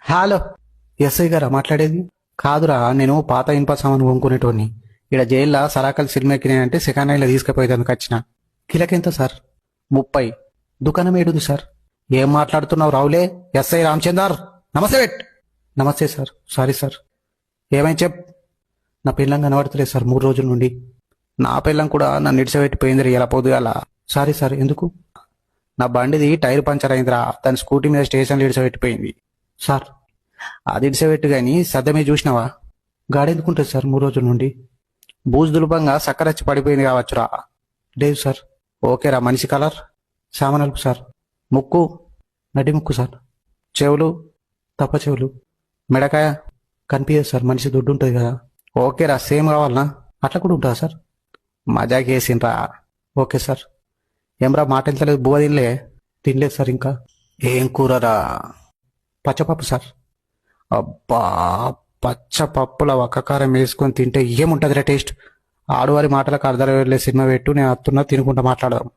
Hello. SI గారా మాట్లాడేది? కాదురా, నేను పాత ఇనుప సామాను కొనుక్కునేటోని. ఇక్కడ జైల్లో సరాకలు సినిమా ఎక్కినాయంటే సెకండ్ హ్యాండ్లో తీసుకుపోయేందుకు వచ్చిన. కిలకెంత సార్? 30. దుకాణం ఏడుంది సార్? ఏం మాట్లాడుతున్నావు రావులే? ఎస్ఐ రామచందర్. నమస్తే వెట్. నమస్తే సార్. Sorry sir. ఏమైనా చెప్. నా పిల్లం కనబడతలేదు సార్ 3 రోజుల నుండి. నా పిల్లం కూడా నన్ను ఇడిసబెట్టిపోయింది ఇలా పొద్దుగాల. Sorry sir. ఎందుకు? నా బండిది టైర్ పంచర్ అయిందిరా, దాని స్కూటీ మీద స్టేషన్లో ఇడిసబెట్టిపోయింది సార్. అది ఇడిసబెట్టు గాని సద్దమే చూసినావా? గాడెందుకుంటుంది సార్ 3 రోజుల నుండి? బూజు దులుపంగా సక్కరచ్చి పడిపోయింది కావచ్చురా. లేదు సార్. ఓకేరా. మనిషి కలర్? సామనలుపు సార్. ముక్కు? నడి ముక్కు సార్. చెవులు? తప్ప చెవులు. మెడకాయ? కనిపించదు సార్, మనిషి దుడ్డు ఉంటుంది కదా. ఓకేరా. సేమ్ కావాలనా? అట్లా కూడా ఉంటుందా సార్? మజాకి వేసిండ్రా. Okay sir. ఏమ్రా మాట వెళ్తలేదు, బువ్వ తినలే? తినలేదు సార్ ఇంకా. ఏం కూరరా? పచ్చపప్పు సార్. అబ్బా, పచ్చపప్పుల వక్కకారం వేసుకొని తింటే ఏముంటుందిరా టేస్ట్. ఆడువారి మాటలకు అర్ధాలు వెళ్ళే సినిమా పెట్టు, నేను అత్తున్నా తినుకుంటా మాట్లాడదాం.